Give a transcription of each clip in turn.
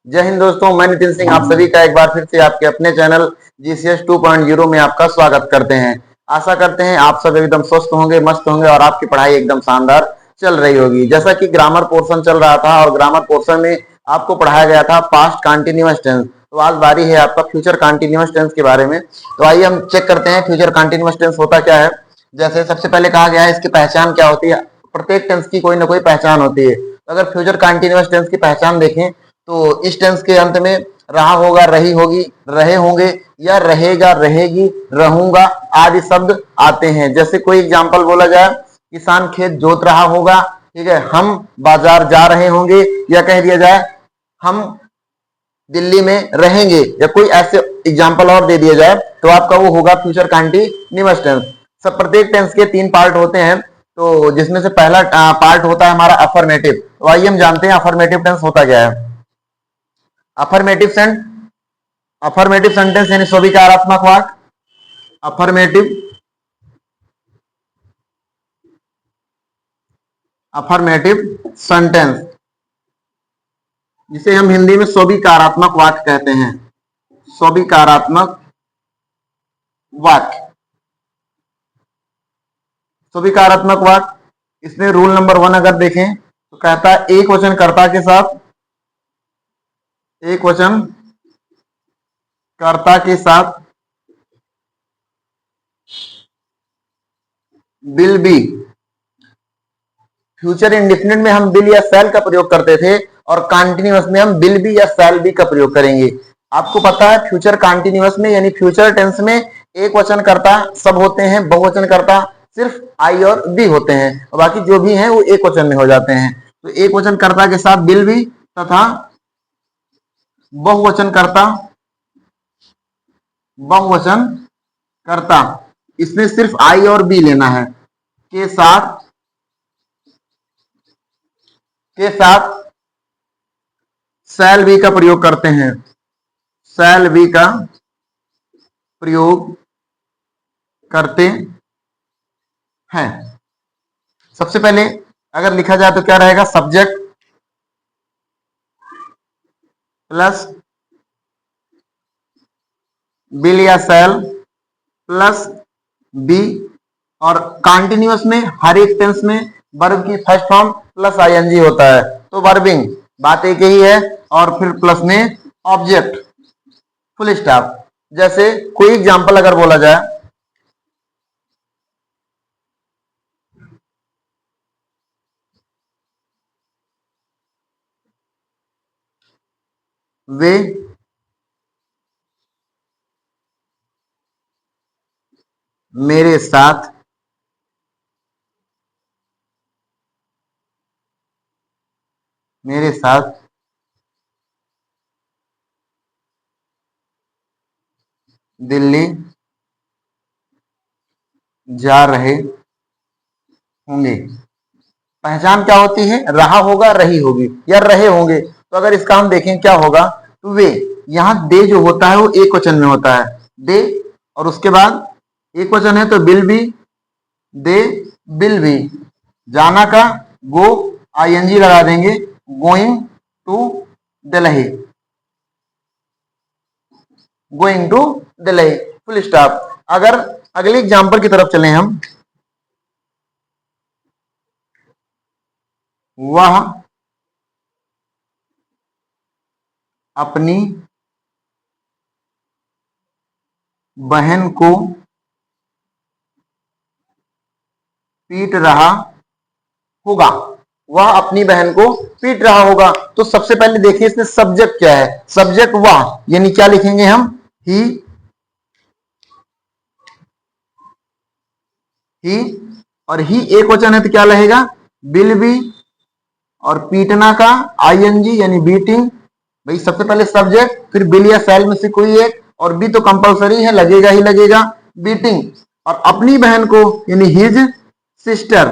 जय हिंद दोस्तों, मैं नितिन सिंह आप सभी का एक बार फिर से आपके अपने चैनल जीसीएस 2.0 में आपका स्वागत करते हैं। आशा करते हैं आप सब एकदम स्वस्थ होंगे, मस्त होंगे और आपकी पढ़ाई एकदम शानदार चल रही होगी। जैसा कि ग्रामर पोर्शन चल रहा था और ग्रामर पोर्शन में आपको पढ़ाया गया था पास्ट कंटिन्यूअस टेंस, तो आज बारी है आपका फ्यूचर कंटिन्यूअस टेंस के बारे में। तो आइए हम चेक करते हैं फ्यूचर कंटिन्यूअस टेंस होता क्या है। जैसे सबसे पहले कहा गया है इसकी पहचान क्या होती है। प्रत्येक टेंस की कोई ना कोई पहचान होती है। तो अगर फ्यूचर कंटिन्यूअस टेंस की पहचान देखें तो इस टेंस के अंत में रहा होगा, रही होगी, रहे होंगे या रहेगा, रहेगी, रहूंगा आदि शब्द आते हैं। जैसे कोई एग्जांपल बोला जाए, किसान खेत जोत रहा होगा, ठीक है, हम बाजार जा रहे होंगे, या कह दिया जाए हम दिल्ली में रहेंगे, या कोई ऐसे एग्जांपल और दे दिया जाए तो आपका वो होगा फ्यूचर कंटिन्यूअस टेंस। सब प्रत्येक टेंस के 3 पार्ट होते हैं, तो जिसमें से पहला पार्ट होता है हमारा अफर्मेटिव। तो आइए हम जानते हैं अफर्मेटिव टेंस होता क्या है। अफर्मेटिव सेंटेंस यानी स्वीकारात्मक वाक्य। अफर्मेटिव सेंटेंस जिसे हम हिंदी में स्वीकारात्मक वाक्य कहते हैं। स्वीकारात्मक वाक्य, स्वीकारात्मक वाक्य, इसमें रूल नंबर 1 अगर देखें तो कहता है एक वचन कर्ता के साथ, एक वचन कर्ता के साथ विल बी। फ्यूचर इंडेफिनिट में हम विल या शैल का प्रयोग करते थे और कंटिन्यूअस में हम विल बी या शैल बी का प्रयोग करेंगे। आपको पता है फ्यूचर कंटिन्यूअस में यानी फ्यूचर टेंस में एक वचन कर्ता सब होते हैं, बहुवचन कर्ता सिर्फ आई और बी होते हैं और बाकी जो भी हैं वो एक वचन में हो जाते हैं। तो एक वचन कर्ता के साथ विल बी तथा बहुवचन कर्ता इसमें सिर्फ आई और बी लेना है के साथ शैल बी का प्रयोग करते हैं। शैल बी का प्रयोग करते हैं। सबसे पहले अगर लिखा जाए तो क्या रहेगा, सब्जेक्ट प्लस विल या शैल प्लस बी, और कंटिन्यूअस में हर एक टेंस में वर्ब की फर्स्ट फॉर्म प्लस आईएनजी होता है, तो वर्बिंग बात एक ही है, और फिर प्लस में ऑब्जेक्ट फुल स्टॉप। जैसे कोई एग्जांपल अगर बोला जाए, वे मेरे साथ दिल्ली जा रहे होंगे। पहचान क्या होती है, रहा होगा, रही होगी या रहे होंगे। तो अगर इसका हम देखें क्या होगा, तो वे, यहां दे जो होता है वो एक वचन में होता है, दे, और उसके बाद एक वचन है तो will be, they will be. जाना का गो आईएनजी लगा देंगे, going to Delhi, going to Delhi full stop. अगर अगले एग्जांपल की तरफ चलें हम, वह अपनी बहन को पीट रहा होगा, वह अपनी बहन को पीट रहा होगा। तो सबसे पहले देखिए इसमें सब्जेक्ट क्या है, सब्जेक्ट वह, यानी क्या लिखेंगे हम, ही और ही एक वचन है तो क्या रहेगा, विल बी, और पीटना का आईएनजी यानी बीटिंग। भाई सबसे पहले सब्जेक्ट, फिर विल या शैल में से कोई एक, और बी तो कंपलसरी है, लगेगा ही लगेगा, बीटिंग। और अपनी बहन को यानी हिज सिस्टर।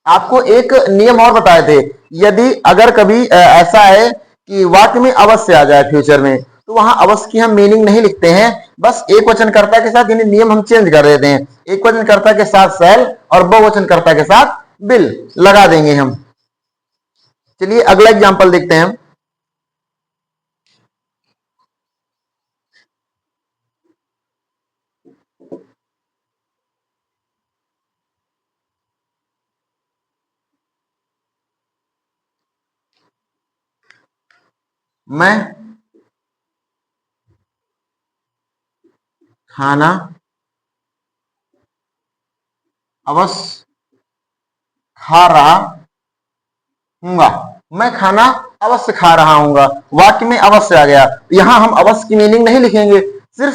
आपको एक नियम और बताए थे, यदि अगर कभी ऐसा है कि वाक्य में अवश्य आ जाए फ्यूचर में, तो वहां अवश्य की हम मीनिंग नहीं लिखते हैं, बस एक वचन कर्ता के साथ, यानी नियम हम चेंज कर देते हैं, एक वचन कर्ता के साथ शैल और बहुवचन कर्ता के साथ विल लगा देंगे हम। चलिए अगला एग्जांपल देखते हैं। मैं खाना अवश्य खा रहा हूंगा। मैं खाना अवश्य खा रहा हूंगा, वाक्य में अवश्य आ गया। यहां हम अवश्य की मीनिंग नहीं लिखेंगे, सिर्फ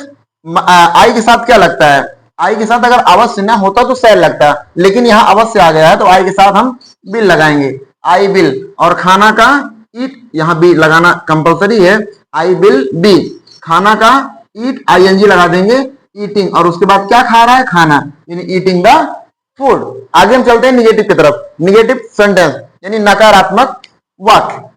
आई के साथ क्या लगता है, आई के साथ अगर अवश्य ना होता तो शैल लगता, लेकिन यहाँ अवश्य आ गया है तो आई के साथ हम बिल लगाएंगे, आई बिल। और खाना का ईट, यहाँ बी लगाना कंपलसरी है, आई बिल बी। खाना का ईट आईएनजी लगा देंगे, ईटिंग, और उसके बाद क्या खा रहा है, खाना, यानी ईटिंग द फूड। आगे हम चलते हैं निगेटिव की तरफ, निगेटिव सेंटेंस यानी नकारात्मक वाक्य।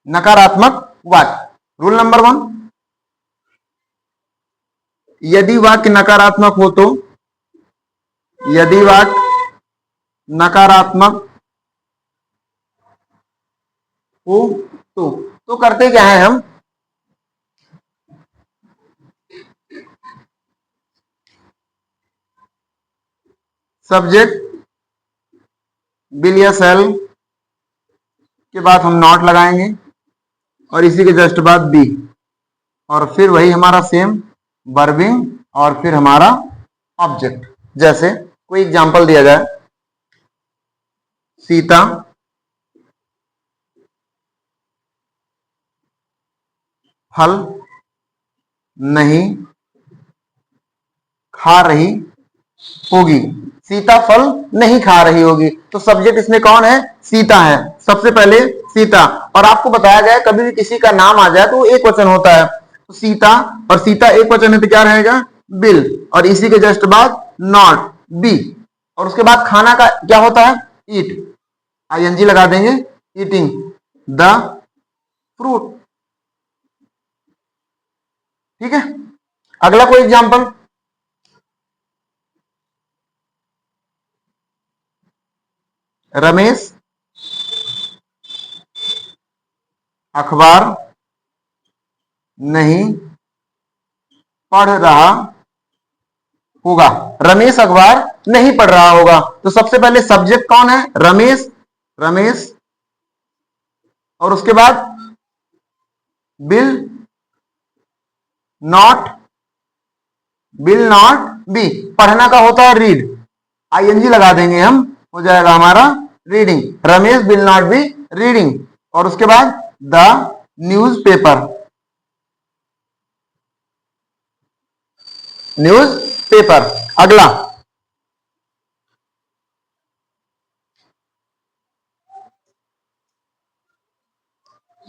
नकारात्मक वाक्य रूल नंबर 1, यदि वाक्य नकारात्मक हो तो, यदि वाक्य नकारात्मक हो तो करते क्या है हम, सब्जेक्ट बिल या सेल के बाद हम नॉट लगाएंगे और इसी के जस्ट बाद बी, और फिर वही हमारा सेम वर्बिंग और फिर हमारा ऑब्जेक्ट। जैसे कोई एग्जांपल दिया जाए, सीता फल नहीं खा रही होगी, सीता फल नहीं खा रही होगी, तो सब्जेक्ट इसमें कौन है, सीता है, सबसे पहले सीता। और आपको बताया गया कभी भी किसी का नाम आ जाए तो वो एक वचन होता है, तो सीता, और सीता एक वचन है तो क्या रहेगा, बिल, और इसी के जस्ट बाद नॉट बी, और उसके बाद खाना का क्या होता है, ईट, आईएनजी लगा देंगे, ईटिंग द फ्रूट। ठीक है, अगला कोई एग्जांपल, रमेश अखबार नहीं पढ़ रहा होगा, रमेश अखबार नहीं पढ़ रहा होगा, तो सबसे पहले सब्जेक्ट कौन है, रमेश, रमेश, और उसके बाद bill not, bill not be, पढ़ना का होता है रीड, आईएनजी लगा देंगे हम, हो जाएगा हमारा reading, Ramesh bill not be reading, और उसके बाद the news paper, news paper. अगला,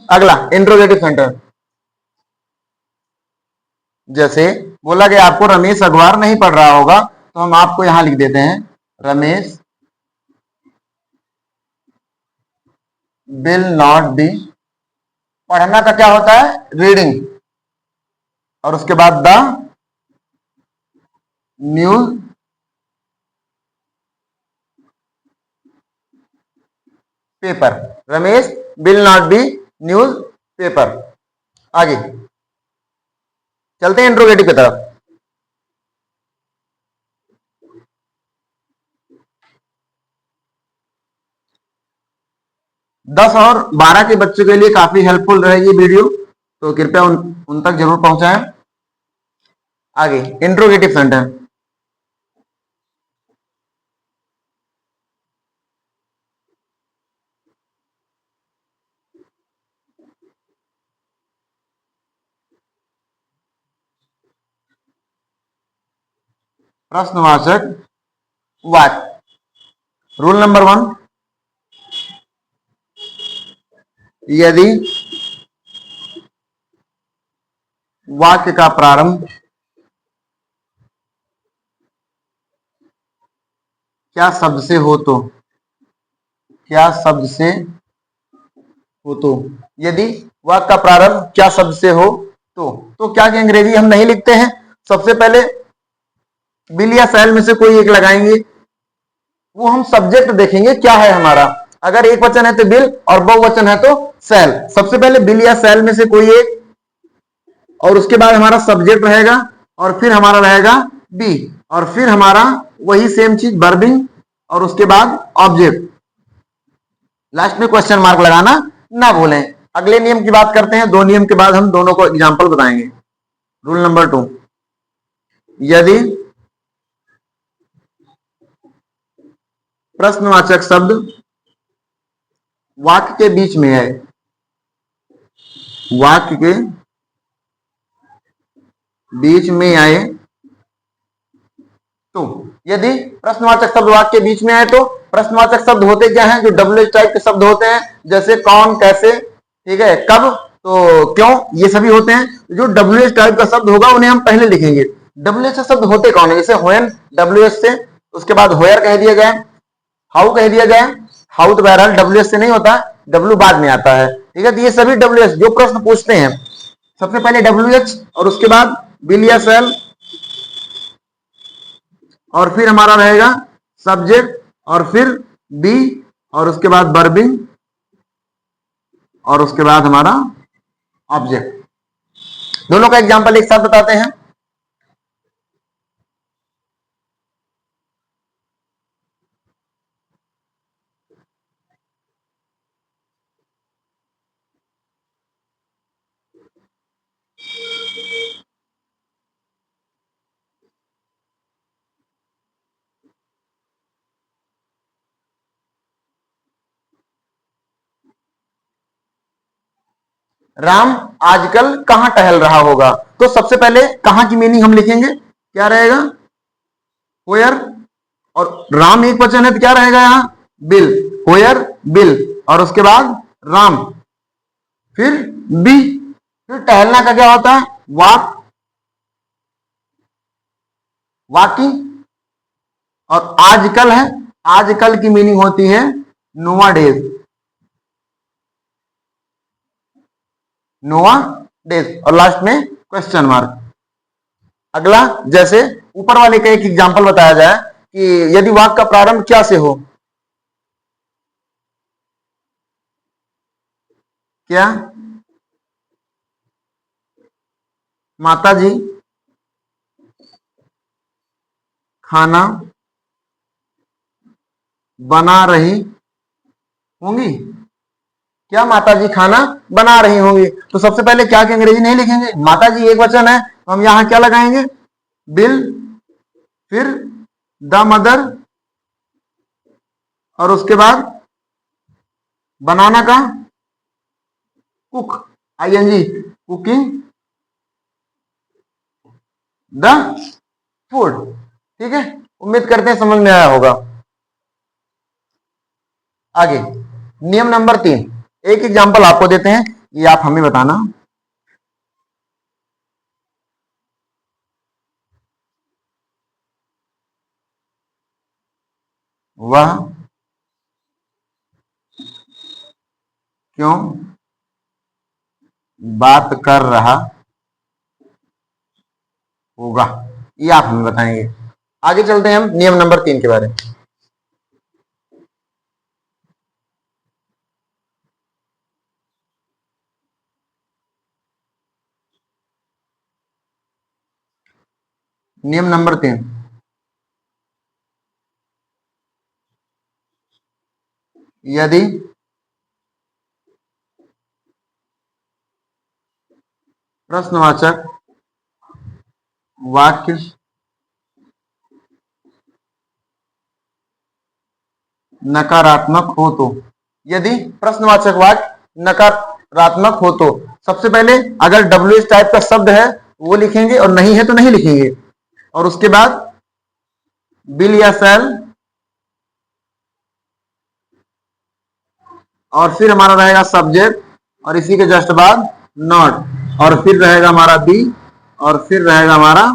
अगला इंट्रोगेटिव सेंटेंस, जैसे बोला गया आपको रमेश अखबार नहीं पढ़ रहा होगा, तो हम आपको यहां लिख देते हैं, रमेश विल नॉट बी, पढ़ना का क्या होता है, रीडिंग, और उसके बाद the news paper, Ramesh will not be news paper. आगे चलते हैं इंट्रोगेटिव की तरफ। 10 और 12 के बच्चों के लिए काफी हेल्पफुल रहेगी वीडियो, तो कृपया उन तक जरूर पहुंचाएं। आगे इंट्रोगेटिव सेंटेंस, प्रश्नवाचक वाक्य रूल नंबर 1, यदि वाक्य का प्रारंभ क्या शब्द से हो तो, क्या शब्द से हो तो, यदि वाक्य का प्रारंभ क्या शब्द से हो तो क्या कि अंग्रेजी हम नहीं लिखते हैं, सबसे पहले बिल या सेल में से कोई एक लगाएंगे, वो हम सब्जेक्ट देखेंगे क्या है हमारा, अगर एक वचन है तो बिल और बहुवचन है तो सेल, सबसे पहले बिल या सेल में से कोई एक और उसके बाद हमारा सब्जेक्ट रहेगा और फिर हमारा रहेगा बी और फिर हमारा वही सेम चीज वर्बिंग और उसके बाद ऑब्जेक्ट। लास्ट में क्वेश्चन मार्क लगाना ना भूलें। अगले नियम की बात करते हैं। दो नियम के बाद हम दोनों को एग्जाम्पल बताएंगे। रूल नंबर 2, यदि प्रश्नवाचक शब्द वाक्य के बीच में है, वाक्य के बीच में आए तो, यदि प्रश्नवाचक शब्द वाक्य के बीच में आए तो प्रश्नवाचक शब्द होते क्या हैं? जो डब्ल्यू टाइप के शब्द होते हैं, जैसे कौन, कैसे, ठीक है, कब, तो क्यों, ये सभी होते हैं। जो डब्ल्यू टाइप का शब्द होगा उन्हें हम पहले लिखेंगे। डब्ल्यू से शब्द होते कौन है? जैसे व्हेन, डब्ल्यू से, उसके बाद वेयर कह दिया जाए, हाउ कह दिया जाए। हाउ तो बहरहाल डब्ल्यू से नहीं होता, डब्ल्यू बाद में आता है, ठीक है। तो ये सभी डब्ल्यू जो प्रश्न पूछते हैं, सबसे पहले डब्ल्यू और उसके बाद विल या शैल और फिर हमारा रहेगा सब्जेक्ट और फिर बी और उसके बाद वर्बिंग और उसके बाद हमारा ऑब्जेक्ट। दोनों का एग्जांपल एक साथ बताते हैं। राम आजकल कहां टहल रहा होगा? तो सबसे पहले कहां की मीनिंग हम लिखेंगे, क्या रहेगा? वेयर। और राम एक वचन है तो क्या रहेगा यहां? बिल। वेयर बिल और उसके बाद राम, फिर बी, फिर टहलना का क्या होता है? Walk, walking. और आजकल है, आजकल की मीनिंग होती है नोवा डेज, नोवा डेज और लास्ट में क्वेश्चन मार्क। अगला, जैसे ऊपर वाले का एक एग्जांपल बताया जाए कि यदि वाक्य का प्रारंभ क्या से हो, क्या माता जी खाना बना रही होंगी, क्या माता जी खाना बना रही होंगी। तो सबसे पहले क्या के अंग्रेजी नहीं लिखेंगे, माता जी एक वचन है तो हम यहां क्या लगाएंगे? बिल, फिर द मदर और उसके बाद बनाना का cook, I N G, cooking the food. ठीक है, उम्मीद करते हैं समझ में आया होगा। आगे नियम नंबर 3, एक एग्जांपल आपको देते हैं, ये आप हमें बताना। वह क्यों बात कर रहा होगा, ये आप हमें बताएंगे। आगे चलते हैं हम नियम नंबर 3 के बारे में। नियम नंबर 3, यदि प्रश्नवाचक वाक्य नकारात्मक हो तो, यदि प्रश्नवाचक वाक्य नकारात्मक हो तो सबसे पहले अगर डब्ल्यू टाइप का शब्द है वो लिखेंगे और नहीं है तो नहीं लिखेंगे। और उसके बाद बिल या सेल और फिर हमारा रहेगा सब्जेक्ट और इसी के जस्ट बाद नॉट और फिर रहेगा हमारा बी और फिर रहेगा हमारा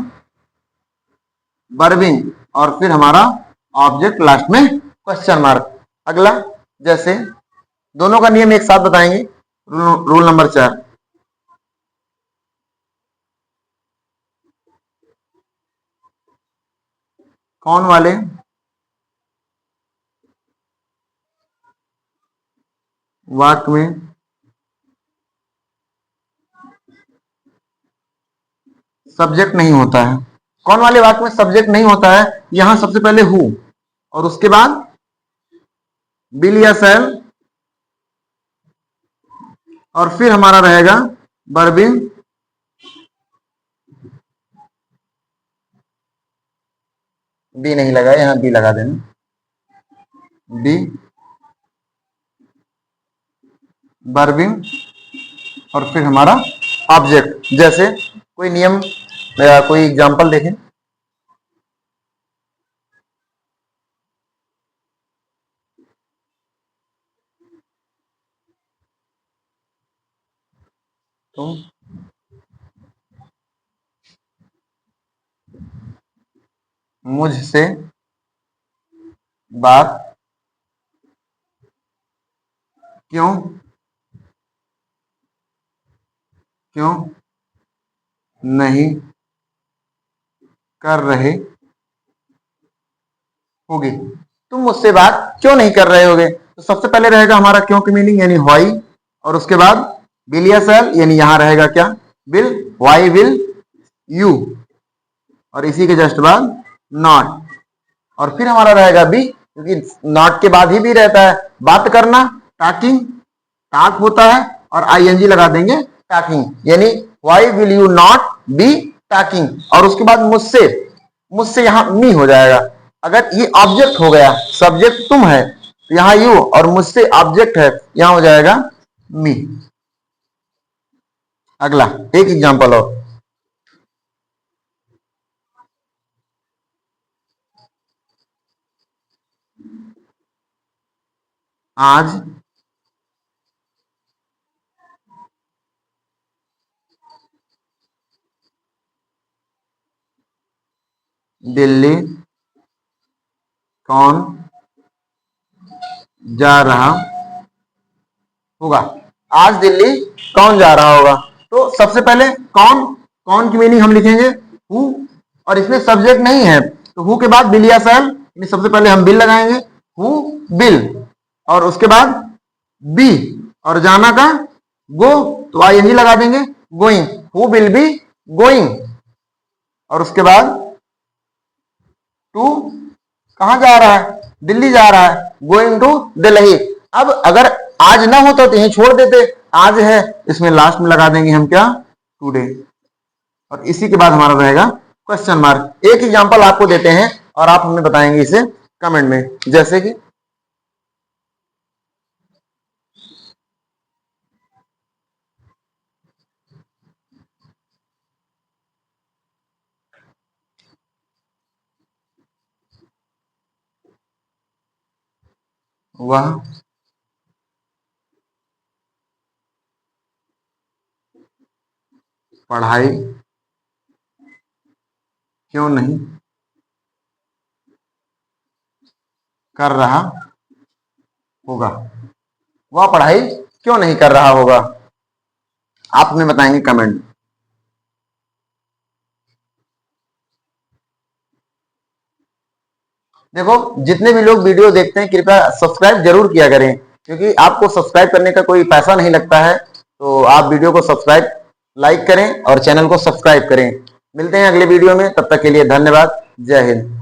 वर्बिंग और फिर हमारा ऑब्जेक्ट लास्ट में क्वेश्चन मार्क। अगला, जैसे दोनों का नियम एक साथ बताएंगे। रूल नंबर 4, कौन वाले वाक्य में सब्जेक्ट नहीं होता है। कौन वाले वाक्य में सब्जेक्ट नहीं होता है? यहां सबसे पहले हु और उसके बाद विल या शैल और फिर हमारा रहेगा वर्बिंग बी नहीं लगा, यहां बी लगा देना, बी वर्बिंग और फिर हमारा ऑब्जेक्ट। जैसे कोई नियम या कोई एग्जांपल देखें। तुम मुझसे बात क्यों क्यों नहीं कर रहे होगे? तुम मुझसे बात क्यों नहीं कर रहे होगे? तो सबसे पहले रहेगा हमारा क्यों की मीनिंग यानी व्हाई, और उसके बाद विल या शैल यानी यहां रहेगा क्या? विल, व्हाई विल यू, और इसी के जस्ट बाद नॉट, और फिर हमारा रहेगा बी, क्योंकि नॉट के बाद ही भी रहता है बात करना, टॉकिंग, टॉक होता है और आईएनजी लगा देंगे टॉकिंग, यानी why will you not be talking. और उसके बाद मुझसे, मुझसे यहां मी हो जाएगा। अगर ये ऑब्जेक्ट हो गया, सब्जेक्ट तुम है तो यहां यू, और मुझसे ऑब्जेक्ट है, यहां हो जाएगा मी। अगला एक एग्जांपल और, आज दिल्ली कौन जा रहा होगा? आज दिल्ली कौन जा रहा होगा? तो सबसे पहले कौन, कौन की मीनिंग हम लिखेंगे हु, और इसमें सब्जेक्ट नहीं है तो हु के बाद बिल या शैल, सबसे पहले हम बिल लगाएंगे, हु बिल, और उसके बाद बी, और जाना का गो, तो आईएनजी लगा देंगे going, who will be going, और उसके बाद टू, कहां जा रहा है? दिल्ली जा रहा है, गोइंग टू दिल्ली। अब अगर आज ना होता तो यहीं छोड़ देते, आज है इसमें लास्ट में लगा देंगे हम क्या? टुडे, और इसी के बाद हमारा रहेगा क्वेश्चन मार्क। एक एग्जांपल आपको देते हैं और आप हमें बताएंगे इसे कमेंट में, जैसे कि वह पढ़ाई क्यों नहीं कर रहा होगा? वह पढ़ाई क्यों नहीं कर रहा होगा? आप हमें बताएंगे कमेंट में। देखो, जितने भी लोग वीडियो देखते हैं कृपया सब्सक्राइब जरूर किया करें, क्योंकि आपको सब्सक्राइब करने का कोई पैसा नहीं लगता है। तो आप वीडियो को सब्सक्राइब, लाइक करें और चैनल को सब्सक्राइब करें। मिलते हैं अगले वीडियो में, तब तक के लिए धन्यवाद। जय हिंद।